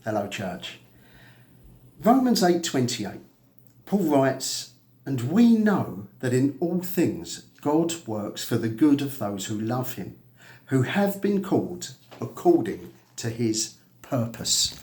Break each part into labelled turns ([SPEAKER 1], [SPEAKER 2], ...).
[SPEAKER 1] Hello, church. Romans 8:28. Paul writes, "And we know that in all things God works for the good of those who love him, who have been called according to his purpose."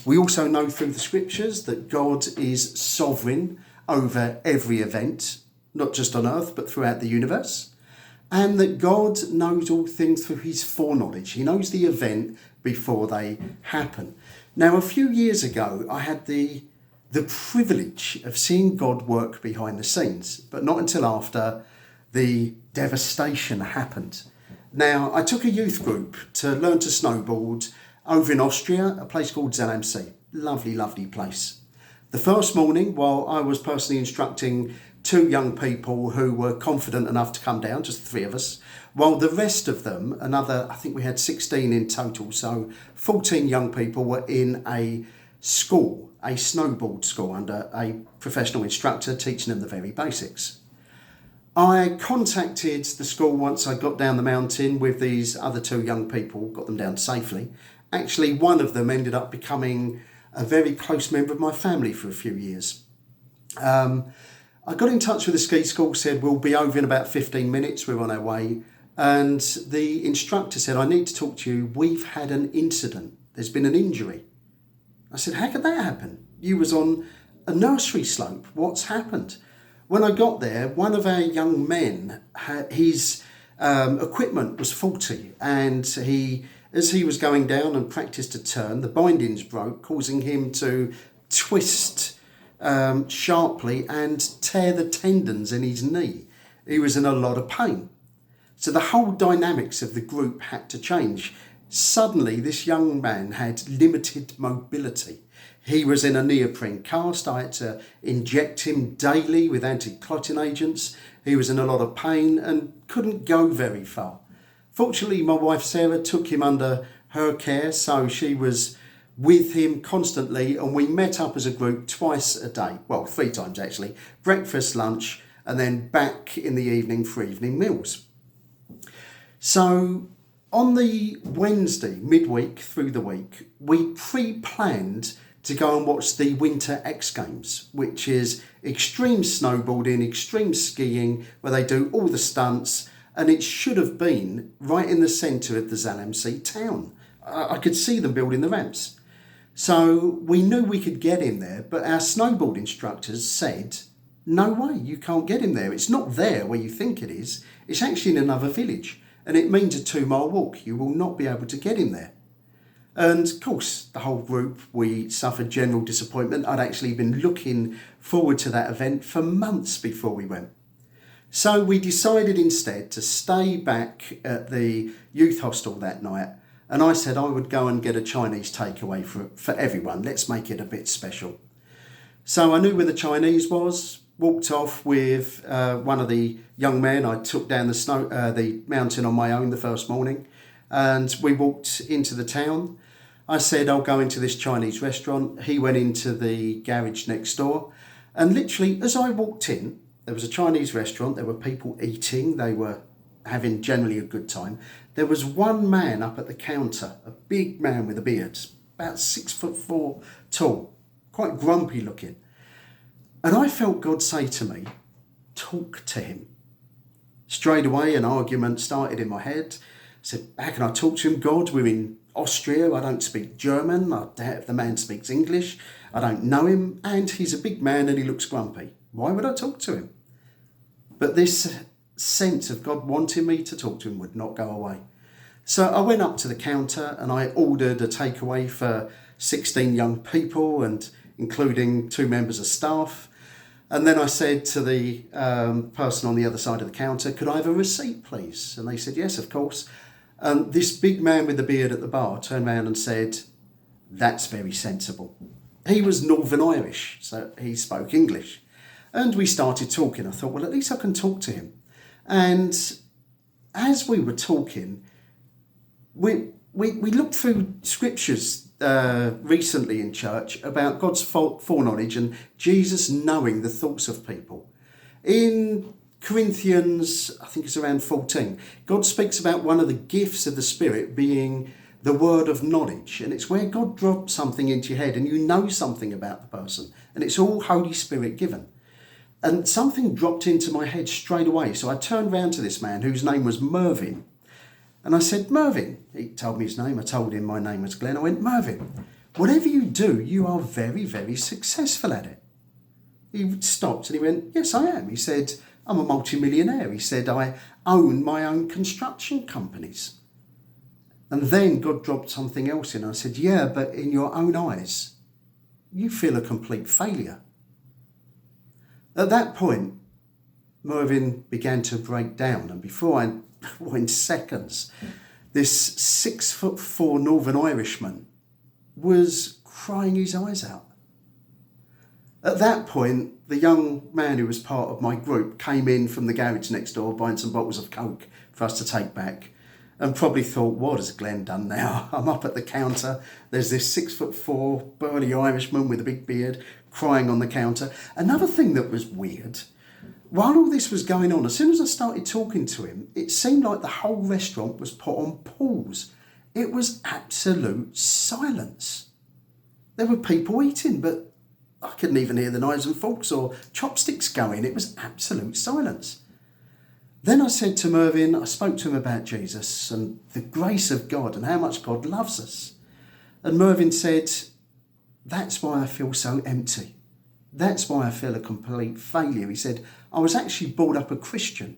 [SPEAKER 1] We also know through the scriptures that God is sovereign over every event, not just on earth, but throughout the universe. And that God knows all things through his foreknowledge. He knows the event before they happen. Now, a few years ago, I had the privilege of seeing God work behind the scenes, but not until after the devastation happened. Now, I took a youth group to learn to snowboard over in Austria, a place called Zalem. Lovely, lovely place. The first morning, while I was personally instructing two young people who were confident enough to come down, just the three of us, while the rest of them, I think we had 16 in total, so 14 young people were in a school, a snowboard school under a professional instructor teaching them the very basics. I contacted the school once I got down the mountain with these other two young people, got them down safely. Actually, one of them ended up becoming a very close member of my family for a few years. I got in touch with the ski school, said we'll be over in about 15 minutes, we're on our way. And the instructor said, "I need to talk to you, we've had an incident, there's been an injury." I said, "How could that happen? You was on a nursery slope, what's happened?" When I got there, one of our young men, his equipment was faulty, and as he was going down and practiced a turn, the bindings broke, causing him to twist sharply and tear the tendons in his knee. He was in a lot of pain. So the whole dynamics of the group had to change. Suddenly, this young man had limited mobility. He was in a neoprene cast. I had to inject him daily with anti-clotting agents. He was in a lot of pain and couldn't go very far. Fortunately, my wife Sarah took him under her care, so she was with him constantly, and we met up as a group twice a day. Well, 3 times actually. Breakfast, lunch, and then back in the evening for evening meals. So on the Wednesday, midweek through the week, we pre-planned to go and watch the Winter X Games, which is extreme snowboarding, extreme skiing, where they do all the stunts, and it should have been right in the centre of the Zalem town. I could see them building the ramps. So we knew we could get in there, but our snowboard instructors said, "No way, you can't get in there. It's not there where you think it is. It's actually in another village, and it means a 2-mile walk. You will not be able to get in there." And of course, the whole group, we suffered general disappointment. I'd actually been looking forward to that event for months before we went. So we decided instead to stay back at the youth hostel that night. And I said I would go and get a Chinese takeaway for everyone. Let's make it a bit special. So I knew where the Chinese was, walked off with one of the young men. I took down the mountain on my own the first morning, and we walked into the town. I said, "I'll go into this Chinese restaurant." He went into the garage next door. And literally, as I walked in, there was a Chinese restaurant. There were people eating. They were having generally a good time. There was one man up at the counter, a big man with a beard, about 6'4" tall, quite grumpy looking. And I felt God say to me, "Talk to him." Straight away, an argument started in my head. I said, "How can I talk to him, God? We're in Austria. I don't speak German. I doubt if the man speaks English. I don't know him. And he's a big man and he looks grumpy. Why would I talk to him?" But this sense of God wanting me to talk to him would not go away. So I went up to the counter and I ordered a takeaway for 16 young people, and including 2 members of staff. And then I said to the person on the other side of the counter, "Could I have a receipt, please?" And they said, "Yes, of course." And this big man with the beard at the bar turned around and said, "That's very sensible." He was Northern Irish, so he spoke English. And we started talking. I thought, well, at least I can talk to him. And as we were talking, we looked through scriptures recently in church about God's foreknowledge and Jesus knowing the thoughts of people. In Corinthians, I think it's around 14, God speaks about one of the gifts of the Spirit being the word of knowledge. And it's where God drops something into your head and you know something about the person. And it's all Holy Spirit given. And something dropped into my head straight away. So I turned round to this man whose name was Mervyn. And I said, Mervyn, he told me his name. I told him my name was Glenn. I went, Mervyn, whatever you do, you are very, very successful at it. He stopped and he went, yes, I am. He said, I'm a multimillionaire. He said, I own my own construction companies. And then God dropped something else in. I said, yeah, but in your own eyes, you feel a complete failure. At that point, Mervyn began to break down. And in seconds, this 6'4" Northern Irishman was crying his eyes out. At that point, the young man who was part of my group came in from the garage next door buying some bottles of Coke for us to take back and probably thought, what has Glenn done now? I'm up at the counter. There's this 6'4" burly Irishman with a big beard crying on the counter. Another thing that was weird, while all this was going on, as soon as I started talking to him, it seemed like the whole restaurant was put on pause. It was absolute silence. There were people eating, but I couldn't even hear the knives and forks or chopsticks going. It was absolute silence. Then I said to Mervyn, I spoke to him about Jesus and the grace of God and how much God loves us. And Mervyn said, that's why I feel so empty. That's why I feel a complete failure. He said, I was actually brought up a Christian,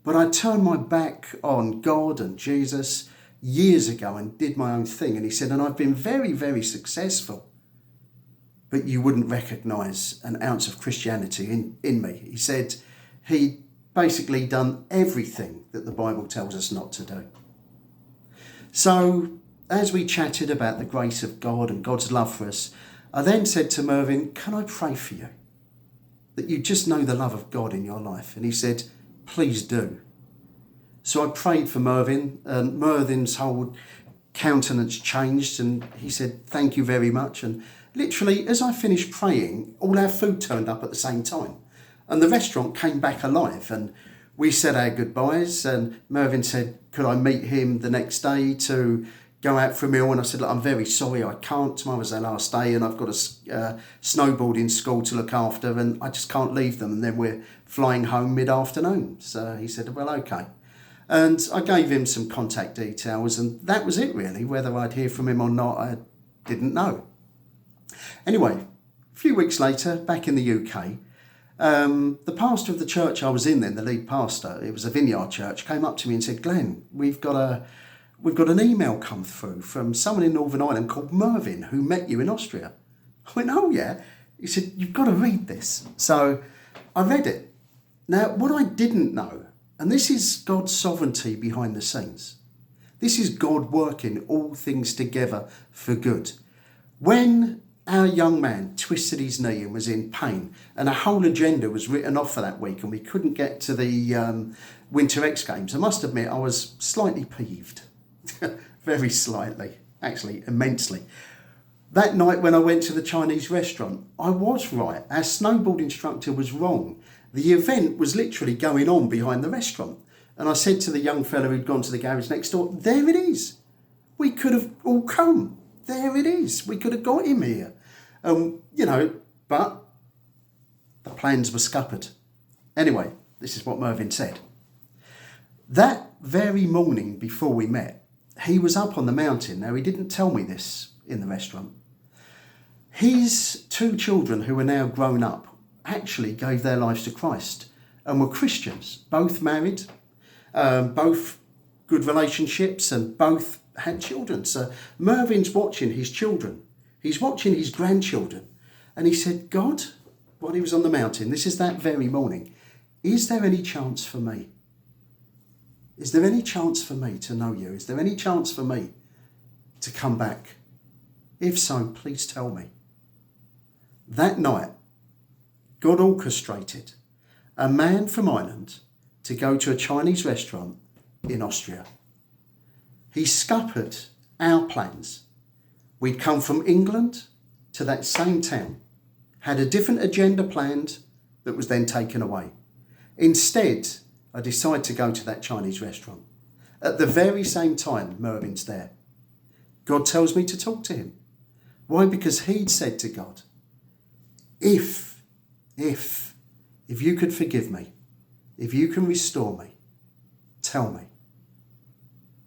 [SPEAKER 1] but I turned my back on God and Jesus years ago and did my own thing. And he said, and I've been very, very successful. But you wouldn't recognise an ounce of Christianity in me. He said he'd basically done everything that the Bible tells us not to do. So as we chatted about the grace of God and God's love for us, I then said to Mervyn, can I pray for you? That you just know the love of God in your life. And he said, please do. So I prayed for Mervyn, and Mervyn's whole countenance changed, and he said, thank you very much. And literally, as I finished praying, all our food turned up at the same time. And the restaurant came back alive, and we said our goodbyes. And Mervyn said, could I meet him the next day to go out for a meal? And I said, look, I'm very sorry, I can't. Tomorrow's our last day, and I've got a snowboarding school to look after, and I just can't leave them. And then we're flying home mid-afternoon. So he said, well, okay. And I gave him some contact details, and that was it really. Whether I'd hear from him or not, I didn't know. Anyway, a few weeks later, back in the UK, the pastor of the church I was in then, the lead pastor, it was a vineyard church, came up to me and said, Glenn, we've got an email come through from someone in Northern Ireland called Mervyn who met you in Austria. I went, oh yeah. He said, you've got to read this. So I read it. Now, what I didn't know, and this is God's sovereignty behind the scenes. This is God working all things together for good. When our young man twisted his knee and was in pain, and a whole agenda was written off for that week, and we couldn't get to the Winter X Games, I must admit I was slightly peeved. Very slightly, actually immensely. That night when I went to the Chinese restaurant, I was right. Our snowboard instructor was wrong. The event was literally going on behind the restaurant. And I said to the young fellow who'd gone to the garage next door, there it is. We could have all come. There it is. We could have got him here. But the plans were scuppered. Anyway, this is what Mervyn said. That very morning before we met, he was up on the mountain. Now, he didn't tell me this in the restaurant. His two children, who are now grown up, actually gave their lives to Christ and were Christians, both married, both good relationships, and both had children. So Mervyn's watching his children. He's watching his grandchildren. And he said, God, while he was on the mountain, this is that very morning, is there any chance for me? Is there any chance for me to know you? Is there any chance for me to come back? If so, please tell me. That night, God orchestrated a man from Ireland to go to a Chinese restaurant in Austria. He scuppered our plans. We'd come from England to that same town, had a different agenda planned that was then taken away. Instead, I decided to go to that Chinese restaurant. At the very same time, Mervyn's there. God tells me to talk to him. Why? Because he'd said to God, if you could forgive me, if you can restore me, tell me.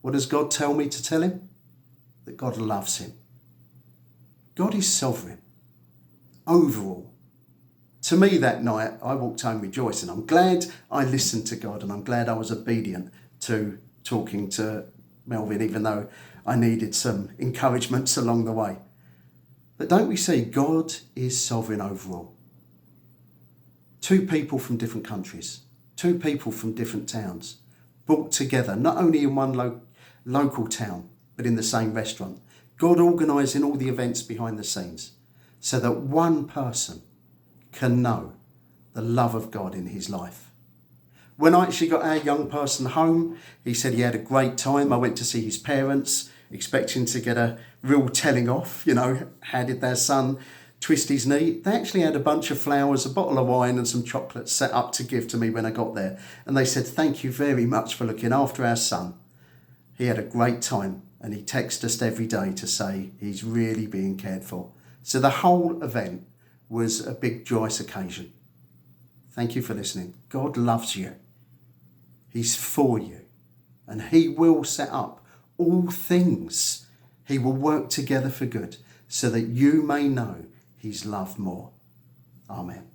[SPEAKER 1] What does God tell me to tell him? That God loves him. God is sovereign. Overall. To me that night, I walked home rejoicing. I'm glad I listened to God, and I'm glad I was obedient to talking to Melvin, even though I needed some encouragements along the way. But don't we see God is sovereign overall? Two people from different countries, two people from different towns, brought together, not only in one local town, but in the same restaurant. God organising all the events behind the scenes so that one person can know the love of God in his life. When I actually got our young person home, he said he had a great time. I went to see his parents, expecting to get a real telling off, how did their son twist his knee? They actually had a bunch of flowers, a bottle of wine and some chocolates set up to give to me when I got there. And they said, thank you very much for looking after our son. He had a great time, and he texts us every day to say he's really being cared for. So the whole event was a big joyous occasion. Thank you for listening. God loves you. He's for you. And he will set up all things. He will work together for good so that you may know his love more. Amen.